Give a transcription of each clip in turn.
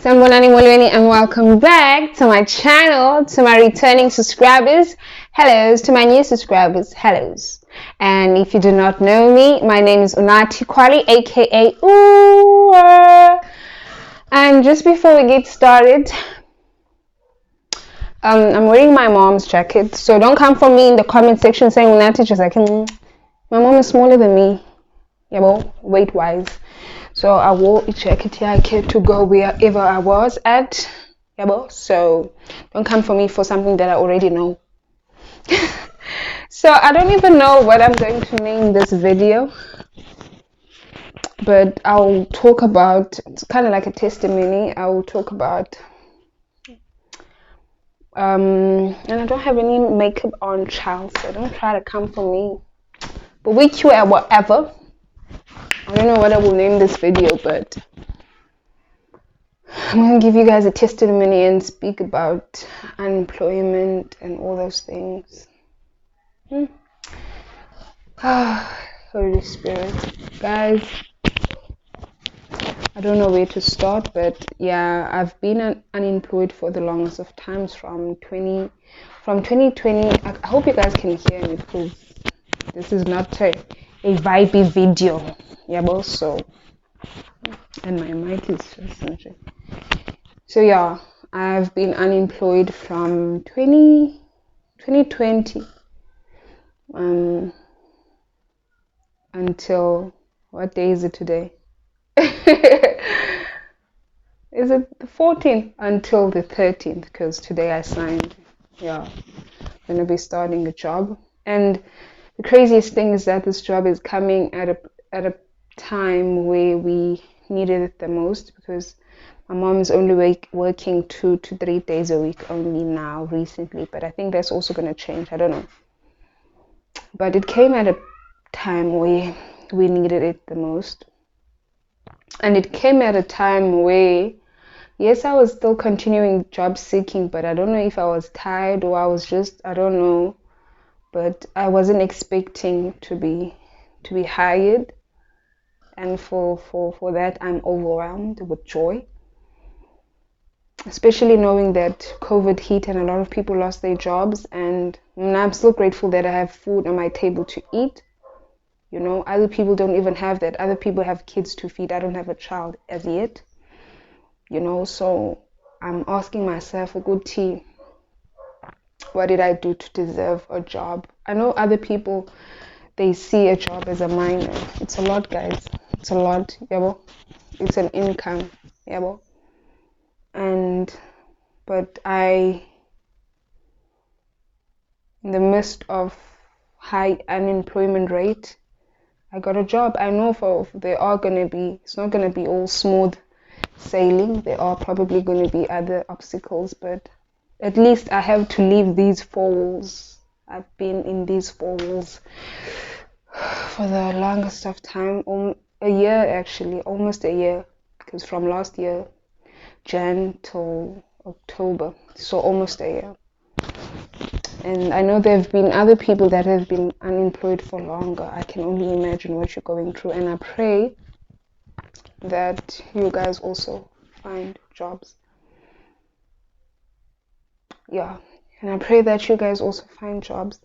And welcome back to my channel, to my returning subscribers. Hellos, to my new subscribers. Hellos. And if you do not know me, my name is Unati Kwali, aka Ooh. And just before we get started, I'm wearing my mom's jacket, so don't come for me in the comment section saying Unati just like my mom is smaller than me, yeah, well, weight wise. So I wore a jacket here to go wherever I was at. Yeah, so don't come for me for something that I already know. So I don't even know what I'm going to name this video, but I'll talk about, it's kind of like a testimony. I will talk about and I don't have any makeup on, child, so don't try to come for me. But we cute at whatever. I don't know what I will name this video, but I'm going to give you guys a testimony and speak about unemployment and all those things. Holy Spirit. Guys, I don't know where to start, but yeah, I've been unemployed for the longest of times from 2020. I hope you guys can hear me because this is not a vibey video. Yeah, but so, and my mic is just such. So yeah, I've been unemployed from 2020 until, what day is it today? Is it the 14th? Until the 13th, because today I signed. Yeah, I'm gonna be starting a job, and the craziest thing is that this job is coming at a time where we needed it the most, because my mom is only working 2 to 3 days a week only now recently, but I think that's also going to change. I don't know. But it came at a time where we needed it the most. And it came at a time where, yes, I was still continuing job seeking, but I don't know if I was tired or I was just, I don't know. But I wasn't expecting to be hired. And for that, I'm overwhelmed with joy. Especially knowing that COVID hit and a lot of people lost their jobs, and I'm still grateful that I have food on my table to eat. You know, other people don't even have that. Other people have kids to feed. I don't have a child as yet. You know, so I'm asking myself, a good tea, what did I do to deserve a job? I know other people, they see a job as a minor. It's a lot, guys. It's a lot. Yeah, it's an income. Yeah, but in the midst of high unemployment rate, I got a job. I know it's not gonna be all smooth sailing. There are probably gonna be other obstacles, but at least I have to leave these 4 walls. I've been in these 4 walls for the longest of time, a year actually, almost a year, because from last year Jan till October, so almost a year. And I know there have been other people that have been unemployed for longer. I can only imagine what you're going through, and I pray that you guys also find jobs. Yeah, and I pray that you guys also find jobs.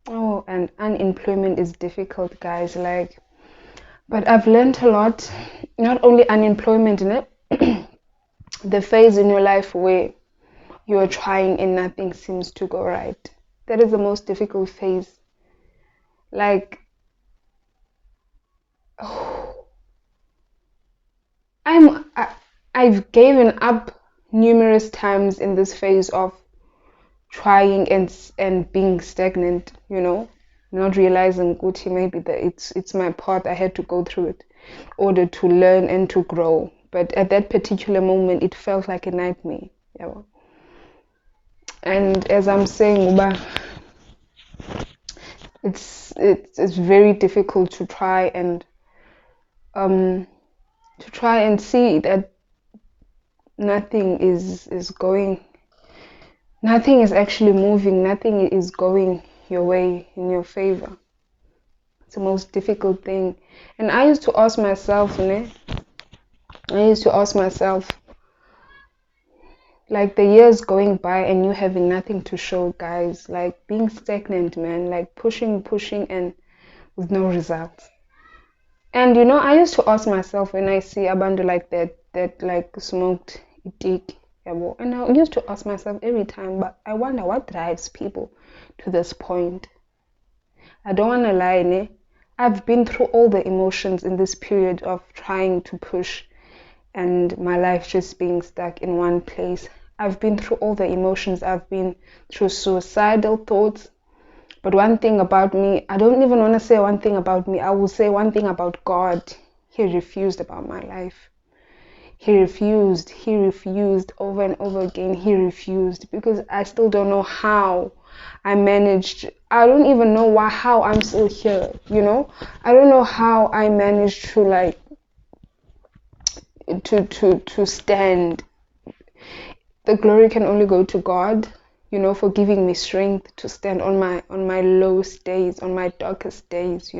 Oh, and unemployment is difficult, guys, but I've learned a lot. Not only unemployment, in it, the phase in your life where you're trying and nothing seems to go right. That is the most difficult phase. I've given up numerous times in this phase of trying and being stagnant, you know, not realizing Gucci, maybe that it's my path. I had to go through it in order to learn and to grow. But at that particular moment, it felt like a nightmare. Yeah. And as I'm saying, it's very difficult to try and see that nothing is actually moving, nothing is going your way in your favor. It's the most difficult thing. And I used to ask myself, I used to ask myself, like the years going by and you having nothing to show, guys, like being stagnant, man, like pushing and with no results. And I used to ask myself when I see abantu like that like smoked dick, and I used to ask myself every time, but I wonder what drives people to this point. I don't want to lie, ne? I've been through all the emotions in this period of trying to push and my life just being stuck in one place. I've been through all the emotions. I've been through suicidal thoughts. But one thing about me, I don't even want to say one thing about me. I will say one thing about God. He refused about my life. He refused over and over again. He refused because I still don't know how I managed. I don't even know how I'm still here, I don't know how I managed to like to stand. The glory can only go to God, for giving me strength to stand on my lowest days, on my darkest days,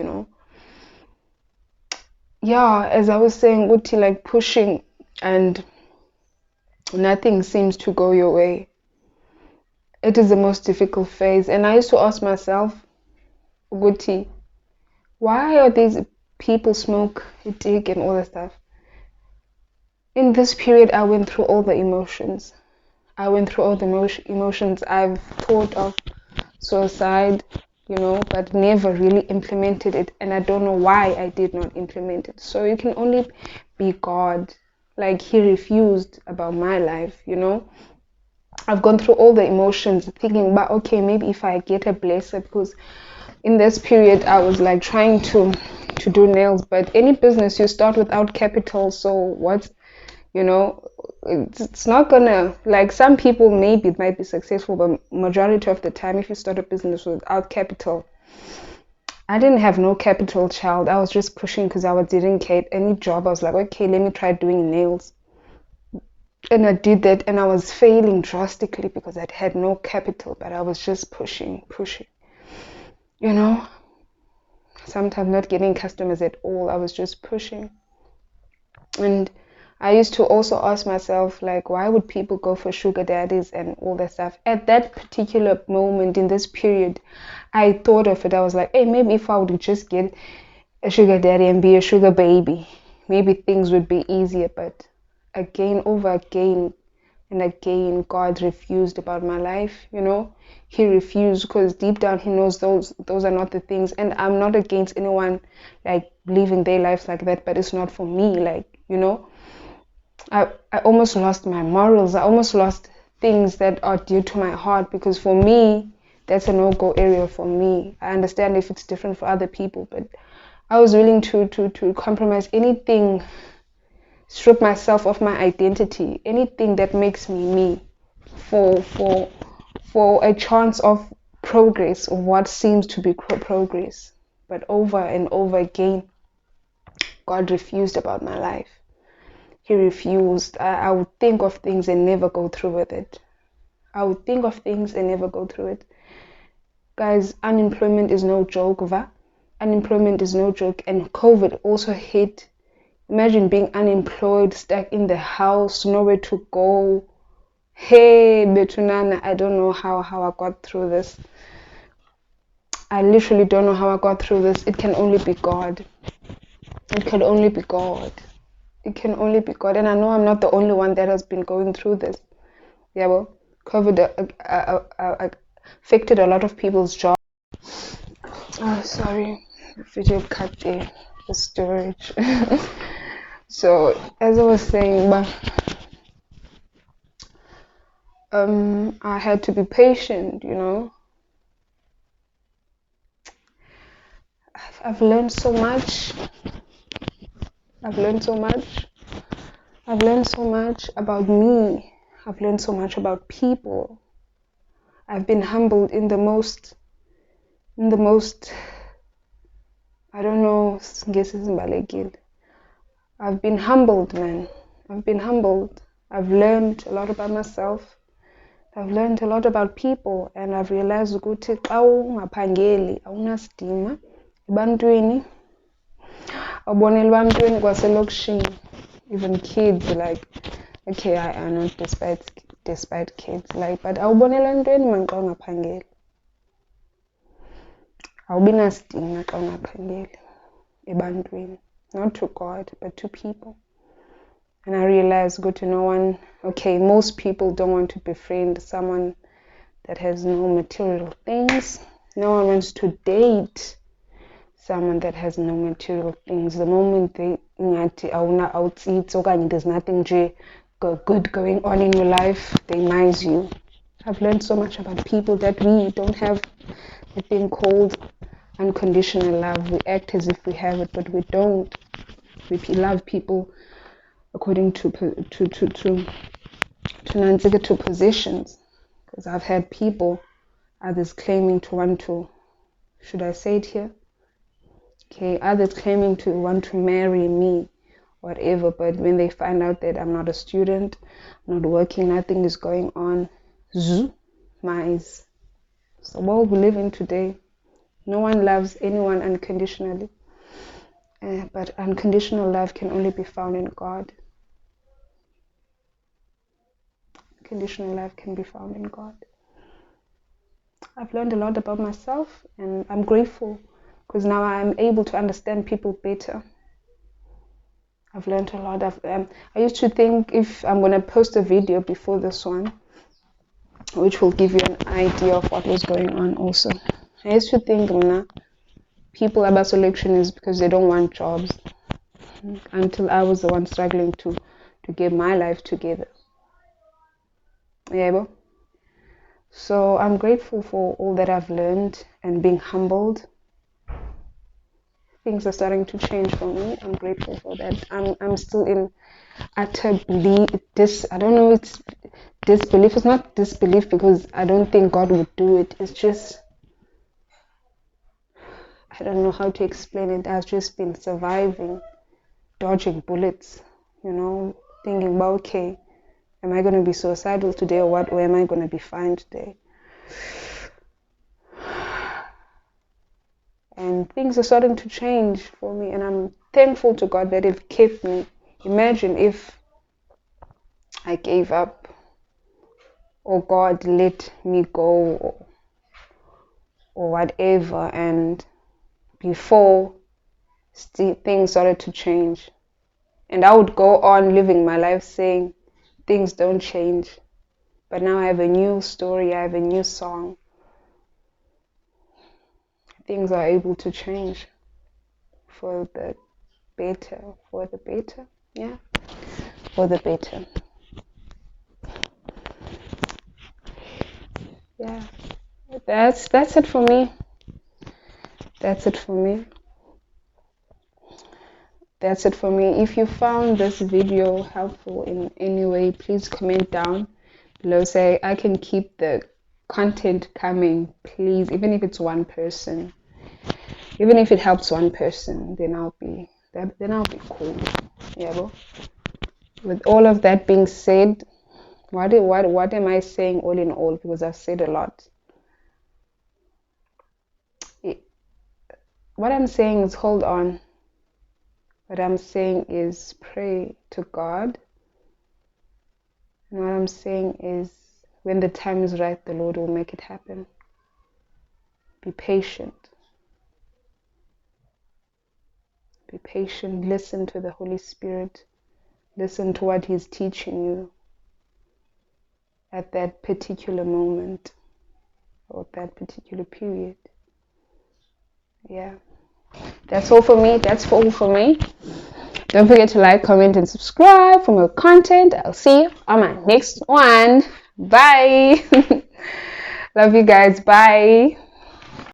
Yeah, as I was saying, Uti, like pushing and nothing seems to go your way. It is the most difficult phase. And I used to ask myself, Uti, why are these people smoke, dick and all that stuff? In this period, I went through all the emotions. Emotions. I've thought of suicide, but never really implemented it. And I don't know why I did not implement it. So it can only be God. Like he refused about my life, I've gone through all the emotions thinking about, okay, maybe if I get a blesser, because in this period I was like trying to do nails, but any business you start without capital, so what's it's not gonna, like, some people maybe it might be successful, but majority of the time if you start a business without capital, I didn't have no capital, child. I was just pushing because I didn't get any job. I was like, okay, let me try doing nails, and I did that, and I was failing drastically because I had no capital, but I was just pushing, sometimes not getting customers at all. I was just pushing. And I used to also ask myself, like, why would people go for sugar daddies and all that stuff? At that particular moment in this period, I thought of it. I was like, hey, maybe if I would just get a sugar daddy and be a sugar baby, maybe things would be easier. But again, over again and again, God refused about my life, He refused because deep down He knows those are not the things. And I'm not against anyone like living their lives like that, but it's not for me. Like, I almost lost my morals. I almost lost things that are dear to my heart, because for me, that's a no-go area for me. I understand if it's different for other people, but I was willing to compromise anything, strip myself of my identity, anything that makes me for a chance of progress, or what seems to be progress. But over and over again, God refused about my life. He refused. I would think of things and never go through with it. I would think of things and never go through it. Guys, unemployment is no joke, va? Unemployment is no joke. And COVID also hit. Imagine being unemployed, stuck in the house, nowhere to go. Hey, Betunana, I don't know how I got through this. I literally don't know how I got through this. It can only be God. It can only be God. It can only be God. And I know I'm not the only one that has been going through this. Yeah, well, COVID affected a lot of people's jobs. Oh, sorry. The video cut the storage. So, as I was saying, I had to be patient, I've learned so much. I've learned so much about me. I've learned so much about people. I've been humbled in the most, I don't know, I've been humbled, man. I've been humbled. I've learned a lot about myself. I've learned a lot about people, and I've realized ukuthi xa ungaphangeli awunasidima ebantwini, awubonela ebantwini kwaselokishini. Even kids, like, okay, I know despite kids, like, but awubonela ntweni manxa ungaphangeli. Awubi nasidinga xa ungaphangeli ebantwini, not to God, but to people. And I realized, go to no one, okay, most people don't want to befriend someone that has no material things. No one wants to date someone that has no material things. The moment they there's nothing good going on in your life, they minds you. I've learned so much about people that we don't have a thing called unconditional love. We act as if we have it, but we don't. We love people according to positions. Because I've had people, others claiming to want to, should I say it here? Okay, others claiming to want to marry me, whatever, but when they find out that I'm not a student, I'm not working, nothing is going on, my eyes. It's the world we live in today. No one loves anyone unconditionally, but unconditional love can only be found in God. Conditional love can be found in God. I've learned a lot about myself, and I'm grateful because now I'm able to understand people better. I've learned a lot. I used to think if I'm going to post a video before this one, which will give you an idea of what was going on also. I used to think people about selection is because they don't want jobs, until I was the one struggling to get my life together. Yeah, so I'm grateful for all that I've learned and being humbled. Things are starting to change for me. I'm grateful for that. I'm still in utter I don't know, it's disbelief. It's not disbelief because I don't think God would do it. It's just, I don't know how to explain it. I've just been surviving, dodging bullets, thinking about, okay, am I going to be suicidal today or what? Or am I going to be fine today? And things are starting to change for me, and I'm thankful to God that it kept me. Imagine if I gave up or God let me go or whatever, and before things started to change. And I would go on living my life saying things don't change. But now I have a new story, I have a new song. Things are able to change for the better, yeah, for the better. Yeah, that's it for me. That's it for me. If you found this video helpful in any way, please comment down below. Say I can keep the content coming, please. Even if it's one person, even if it helps one person, then I'll be cool. Yeah, bro. With all of that being said, what am I saying all in all? Because I've said a lot. What I'm saying is hold on. What I'm saying is pray to God. And what I'm saying is when the time is right, the Lord will make it happen. Be patient. Be patient. Listen to the Holy Spirit. Listen to what He's teaching you at that particular moment or that particular period. Yeah. That's all for me. Don't forget to like, comment, and subscribe for more content. I'll see you on my next one. Bye. Love you guys. Bye.